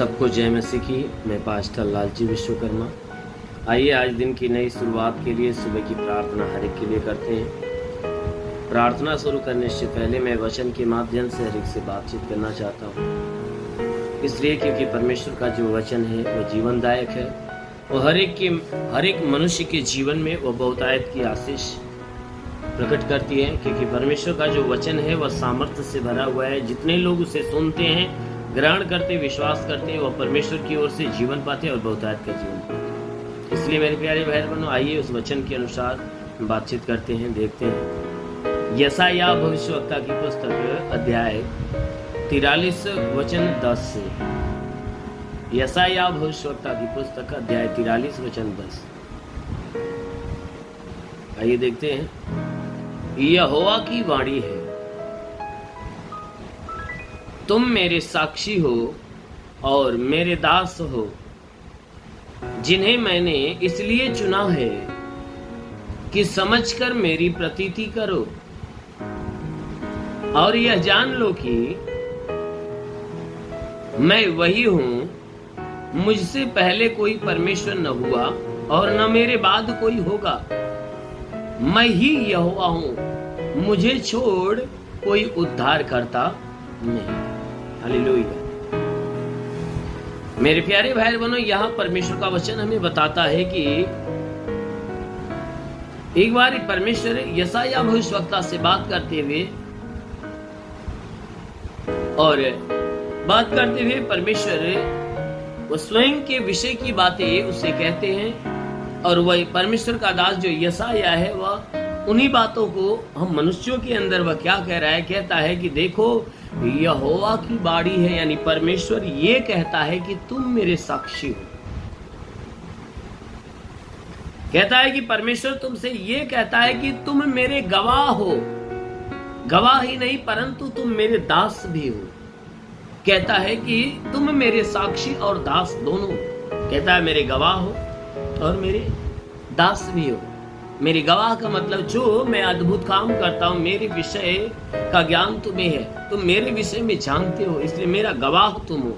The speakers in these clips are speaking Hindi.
सबको जय मसीह की। मैं पास्टर लालजी विश्वकर्मा। आइए आज दिन की नई शुरुआत के लिए सुबह की प्रार्थना हर एक के लिए करते हैं। प्रार्थना शुरू करने से पहले मैं वचन के माध्यम से हर एक से बातचीत करना चाहता हूँ, इसलिए क्योंकि परमेश्वर का जो वचन है वह जीवनदायक है और हर एक मनुष्य के जीवन में वह बहुतायत की आशीष प्रकट करती है, क्योंकि परमेश्वर का जो वचन है वह सामर्थ्य से भरा हुआ है। जितने लोग उसे सुनते हैं, ग्रहण करते, विश्वास करते हैं, वह परमेश्वर की ओर से जीवन पाते हैं और बहुतायत का जीवन पाते हैं। इसलिए मेरे प्यारे भाई बहनों, आइए उस वचन के अनुसार बातचीत करते हैं, देखते हैं। यशायाह भविष्यवक्ता की पुस्तक अध्याय 43 वचन 10 से। यशायाह भविष्यवक्ता की पुस्तक अध्याय 43 वचन 10। आइए देखते हैं। यहोवा की वाणी है, तुम मेरे साक्षी हो और मेरे दास हो, जिन्हें मैंने इसलिए चुना है कि समझकर मेरी प्रतीति करो और यह जान लो कि मैं वही हूं, मुझसे पहले कोई परमेश्वर न हुआ और न मेरे बाद कोई होगा। मैं ही यहोवा हूं, मुझे छोड़ कोई उद्धार करता नहीं। हालेलुया। मेरे प्यारे भाई बहनों, यहाँ परमेश्वर का वचन हमें बताता है कि एक बार परमेश्वर यशायाह भविष्यवक्ता से बात करते हुए परमेश्वर वो स्वयं के विषय की बातें उसे कहते हैं और वही परमेश्वर का दास जो यशायाह है वह उन्हीं बातों को हम मनुष्यों के अंदर वह क्या कह रहा है, कहता है कि देखो यहोवा की बाणी है, यानी परमेश्वर ये कहता है कि तुम मेरे साक्षी हो। कहता है कि परमेश्वर तुमसे ये कहता है कि तुम मेरे गवाह हो। गवाह ही नहीं परंतु तुम मेरे दास भी हो। कहता है कि तुम मेरे साक्षी और दास दोनों हो। कहता है मेरे गवाह हो और मेरे दास भी हो। मेरे गवाह का मतलब जो मैं अद्भुत काम करता हूं, मेरे विषय का ज्ञान तुम्हें है, तुम मेरे विषय में जानते हो, इसलिए मेरा गवाह तुम हो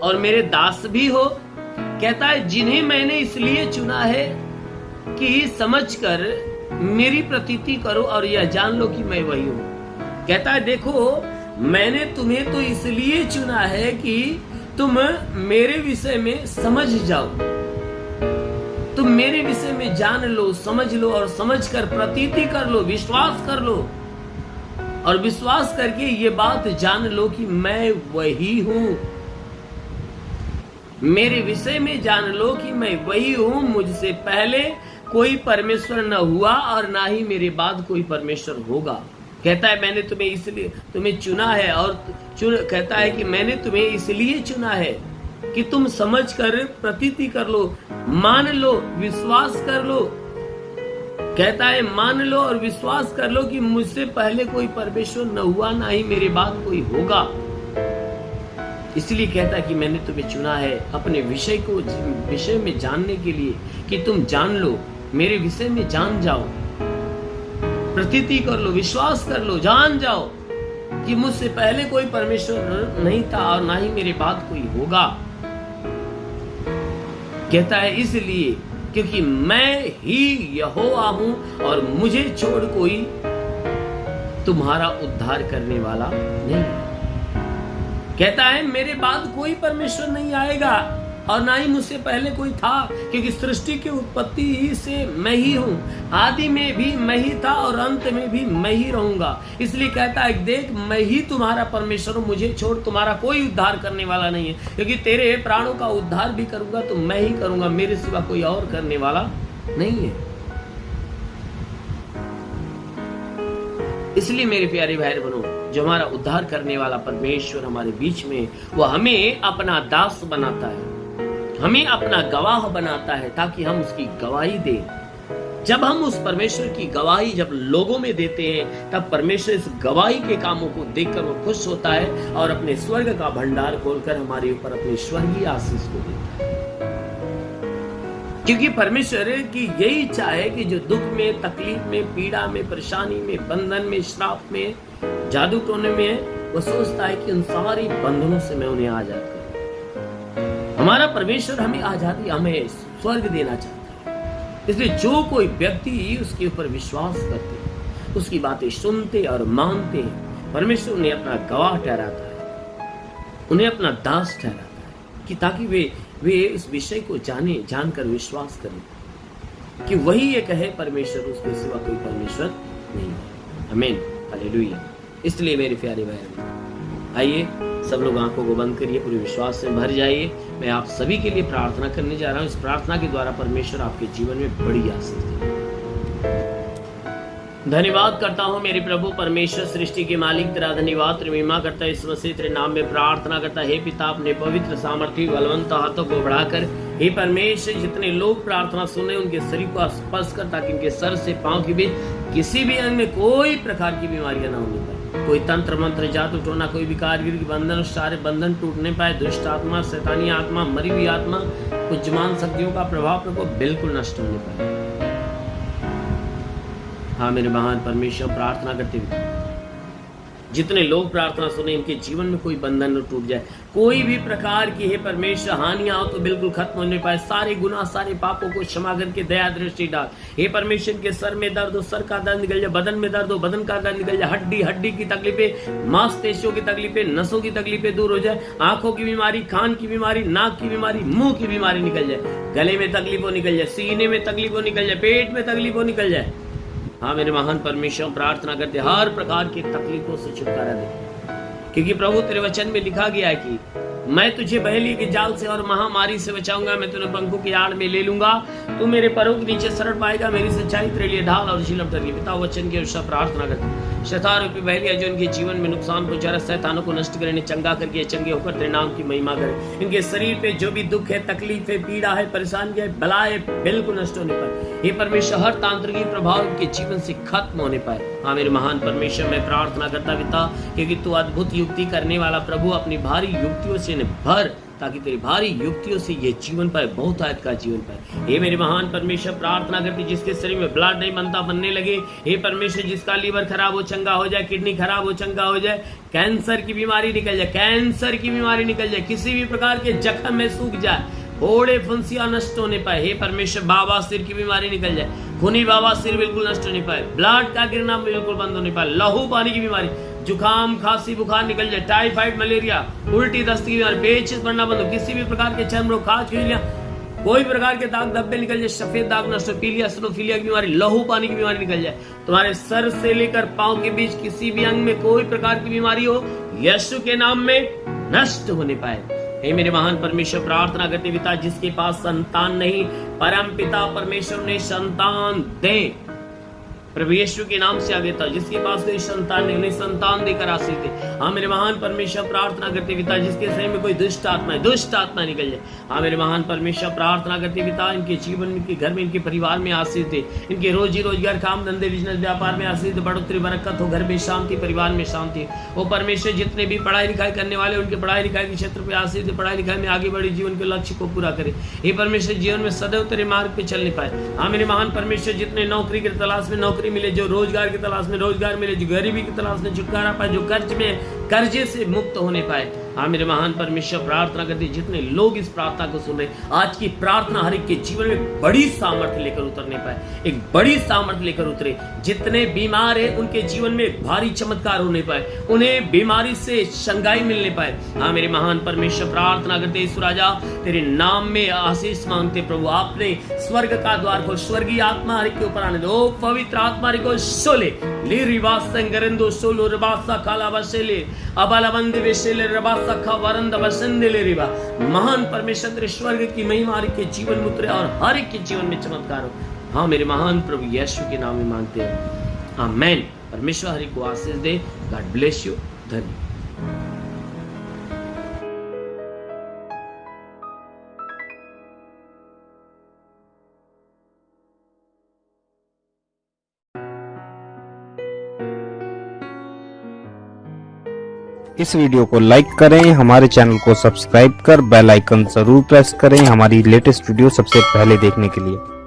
और मेरे दास भी हो। कहता है जिन्हें मैंने इसलिए चुना है कि समझकर मेरी प्रतीति करो और यह जान लो कि मैं वही हूं। कहता है देखो मैंने तुम्हें तो इसलिए चुना है कि तुम मेरे विषय में समझ जाओ, तुम मेरे विषय में जान लो, समझ लो और समझकर प्रतीति कर लो, विश्वास कर लो और विश्वास करके ये बात जान लो कि मैं वही हूं। मेरे विषय में जान लो कि मैं वही हूं, मुझसे पहले कोई परमेश्वर न हुआ और ना ही मेरे बाद कोई परमेश्वर होगा। कहता है मैंने तुम्हें चुना है और कहता है कि मैंने तुम्हें इसलिए चुना है कि तुम समझ कर प्रतीति कर लो, मान लो, विश्वास कर लो। कहता है मान लो और विश्वास कर लो कि मुझसे पहले कोई परमेश्वर न हुआ, ना ही मेरे बाद कोई होगा। इसलिए कहता है कि मैंने तुम्हें चुना है अपने विषय में जानने के लिए कि तुम जान लो, मेरे विषय में जान जाओ, प्रतीति कर लो, विश्वास कर लो, जान जाओ कि मुझसे पहले कोई परमेश्वर नहीं था और ना ही मेरे बाद कोई होगा। कहता है इसलिए क्योंकि मैं ही यहोवा हूं और मुझे छोड़ कोई तुम्हारा उद्धार करने वाला नहीं। कहता है मेरे बाद कोई परमेश्वर नहीं आएगा और ना ही मुझसे पहले कोई था, क्योंकि सृष्टि की उत्पत्ति से मैं ही हूं। आदि में भी मैं ही था और अंत में भी मैं ही रहूंगा। इसलिए कहता है देख मैं ही तुम्हारा परमेश्वर हूं, मुझे छोड़ तुम्हारा कोई उद्धार करने वाला नहीं है, क्योंकि तेरे प्राणों का उद्धार भी करूंगा तो मैं ही करूंगा, मेरे सिवा कोई और करने वाला नहीं है। इसलिए मेरे प्यारे भाई बहनों, जो हमारा उद्धार करने वाला परमेश्वर हमारे बीच में, वो हमें अपना दास बनाता है, हमें अपना गवाह बनाता है ताकि हम उसकी गवाही दें। जब हम उस परमेश्वर की गवाही जब लोगों में देते हैं, तब परमेश्वर इस गवाही के कामों को देखकर वो खुश होता है और अपने स्वर्ग का भंडार खोलकर हमारे ऊपर अपनी स्वर्गीय आशीष को देता है। क्योंकि परमेश्वर की यही इच्छा है कि जो दुख में, तकलीफ में, पीड़ा में, परेशानी में, बंधन में, श्राप में, जादू टोने में, वो सोचता है कि उन सारी बंधनों से मैं उन्हें आजाद करूं। हमारा परमेश्वर हमें आजादी, हमें स्वर्ग देना चाहता है। इसलिए जो कोई व्यक्ति उसके ऊपर विश्वास करते हैं, उसकी बातें सुनते और मानते हैं, परमेश्वर उन्हें अपना गवाह ठहराता है, उन्हें अपना दास ठहराता है, कि ताकि वे इस विषय को जानकर विश्वास करें कि वही एक है परमेश्वर, उसके सिवा कोई परमेश्वर नहीं है। आमीन, हालेलुया। इसलिए मेरे प्यारे भाई, आइए सब लोग आंखों को बंद करिए, पूरे विश्वास से भर जाइए। मैं आप सभी के लिए प्रार्थना करने जा रहा हूं। इस प्रार्थना के द्वारा परमेश्वर आपके जीवन में बड़ी आशीष देगा। धन्यवाद करता हूं मेरे प्रभु परमेश्वर, सृष्टि के मालिक, तेरा धन्यवाद, तेरी महिमा करता है। इस मसीह तेरे नाम में प्रार्थना करता है। पिता, अपने पवित्र सामर्थी बलवंत हाथों को बढ़ाकर हे परमेश्वर, जितने लोग प्रार्थना सुने उनके शरीर को स्पर्श कर, ताकि उनके सर से पांव के बीच किसी भी अंग में कोई प्रकार की बीमारियां ना होने पाए, कोई तंत्र मंत्र जादू टोना, कोई विकार की बंधन, सारे बंधन टूटने पाए। दुष्ट आत्मा, शैतानी आत्मा, मरी हुई आत्मा, कुजमान शक्तियों का प्रभाव प्रकोप बिल्कुल नष्ट होने पाए। हाँ मेरे महान परमेश्वर, प्रार्थना करते हुए जितने लोग प्रार्थना सुने, इनके जीवन में कोई बंधन न टूट जाए, कोई भी प्रकार की हे परमेश्वर हानियां हो तो बिल्कुल खत्म होने पाए। सारे गुनाह, सारे पापों को क्षमा करके दया दृष्टि डाल। हे परमेश्वर, के सर में दर्द हो, सर का दर्द निकल जाए, बदन में दर्द हो, बदन का दर्द निकल जाए, हड्डी की तकलीफें, मांसपेशियों की तकलीफें, नसों की तकलीफें दूर हो जाए, आंखों की बीमारी, कान की बीमारी, नाक की बीमारी, मुंह की बीमारी निकल जाए, गले में तकलीफ हो निकल जाए, सीने में तकलीफ हो निकल जाए, पेट में तकलीफ हो निकल जाए। हाँ मेरे महान परमेश्वर, प्रार्थना करते हर प्रकार की तकलीफों से छुटकारा दे, क्योंकि प्रभु तेरे वचन में लिखा गया है कि मैं तुझे बहेलिये के जाल से और महामारी से बचाऊंगा, मैं तुझे पंखों की आड़ में ले लूंगा, तू मेरे पैरों के नीचे शरण पाएगा, मेरी सच्चाई तेरे लिए ढाल और झीलम ठहरेगी। पिता वचन के अनुसार प्रार्थना करते शैतान रूपी बहेलिया जो इनके जीवन में नुकसान पहुंचा रहा, शैतानों को नष्ट करे, चंगा करके चंगे होकर तेरे नाम की महिमा करे। इनके शरीर पे जो भी दुख है, तकलीफ है, पीड़ा है, परेशानी है, बलाए बिल्कुल नष्ट होने पाए। हे परमेश्वर, हर तांत्रिक प्रभाव इनके जीवन से खत्म होने पाए। हाँ मेरे महान परमेश्वर, मैं प्रार्थना करता पिता, क्योंकि तू अद्भुत युक्ति करने वाला प्रभु, अपनी भारी युक्तियों से भर, ताकि तेरी भारी युक्तियों से ये जीवन पाए, बहुत आयत का जीवन पाए। हे मेरे महान परमेश्वर, प्रार्थना करती जिसके शरीर में ब्लड नहीं बनता, बनने लगे, हे परमेश्वर, जिसका लीवर खराब हो चंगा हो जाए, किडनी खराब हो चंगा हो जाए, कैंसर की बीमारी निकल जाए, कैंसर की बीमारी निकल जाए, किसी भी प्रकार के जख्म में सूख जाए, फोड़े फुंसियां नष्ट होने पाए। हे परमेश्वर, बावासीर की बीमारी निकल जाए, खूनी बावासीर बिल्कुल नष्ट होने पाए, ब्लड का गिरना बिल्कुल बंद होने पाए, लहू पानी की बीमारी, जुकाम, खांसी, बुखार निकल जाए, टाइफाइड, मलेरिया, उल्टी, दस्त की बीमारी, पेचिश बढ़ना बंद हो, किसी भी प्रकार के चर्म रोग, खाज, खुजलियां, कोई प्रकार के दाग धब्बे निकल जाए, सफेद दाग नष्ट, पीलिया, स्नोफिलिया की बीमारी, लहू पानी की बीमारी निकल जाए। तुम्हारे सर से लेकर पांव के बीच किसी भी अंग में कोई प्रकार की बीमारी हो, यीशु के नाम में नष्ट होने पाए। हे मेरे महान परमेश्वर, प्रार्थना करते पिता, जिसके पास संतान नहीं, परम पिता परमेश्वर ने संतान दे, प्रभु यीशु के नाम से आगे था, जिसके पास कोई संतान नहीं, उन्हें संतान देकर आशीष दे। हाँ मेरे महान परमेश्वर, प्रार्थना करते पिता, जिसके शरीर में कोई दुष्ट आत्मा है, दुष्ट आत्मा निकल जाए। हाँ मेरे महान परमेश्वर, प्रार्थना करते पिता, इनके जीवन में, इनके घर में, इनके परिवार में आशीष दे, इनके रोजी रोजगार, काम धंधे, बिजनेस, व्यापार में आशीष दे, बढ़ोतरी, बरकत हो, घर में शांति, परिवार में शांति। वो परमेश्वर, जितने भी पढ़ाई लिखाई करने वाले, उनके पढ़ाई लिखाई के क्षेत्र पर आशीष दे, पढ़ाई लिखाई में आगे बढ़ी, जीवन के लक्ष्य को पूरा करे। हे परमेश्वर, जीवन में सदैव तेरे मार्ग पे चलने पाए। हाँ मेरे महान परमेश्वर, जितने नौकरी की तलाश में नौकरी मिले, जो रोजगार की तलाश में रोजगार मिले, जो गरीबी की तलाश में छुटकारा पाए, जो कर्जे से मुक्त होने पाए। हाँ मेरे महान परमेश्वर, प्रार्थना करते जितने लोग इस प्रार्थना को सुन रहे, आज की प्रार्थना हर एक के जीवन में बड़ी सामर्थ्य लेकर उतरने पाए, एक बड़ी सामर्थ्य लेकर उतरे। जितने बीमार है उनके जीवन में एक भारी चमत्कार होने पाए, उन्हें बीमारी से शंगाई मिलने पाए। हाँ मेरे महान परमेश्वर, प्रार्थना करते ईश्वर राजा, तेरे नाम में आशीष मांगते प्रभु, आपने स्वर्ग का द्वार खोल, स्वर्गीय आत्मा हर एक के ऊपर आने दो, पवित्र आत्मा को सोले ले रिवास संगरंदो सोलो रबासा काला बसेले अबालबंद वेशेले रबासा खा वरंद बसंदेले रिवा। महान परमेश्वर, तेरे स्वर्ग की महिमा हर एक के जीवन में उतरे और हर एक के जीवन में चमत्कार हो। हाँ मेरे महान प्रभु यीशु के नाम में मांगते हैं, आमीन। परमेश्वर हर एक को आशीष दे। God bless you. धन्यवाद। इस वीडियो को लाइक करें, हमारे चैनल को सब्सक्राइब कर बेल आइकन जरूर प्रेस करें हमारी लेटेस्ट वीडियो सबसे पहले देखने के लिए।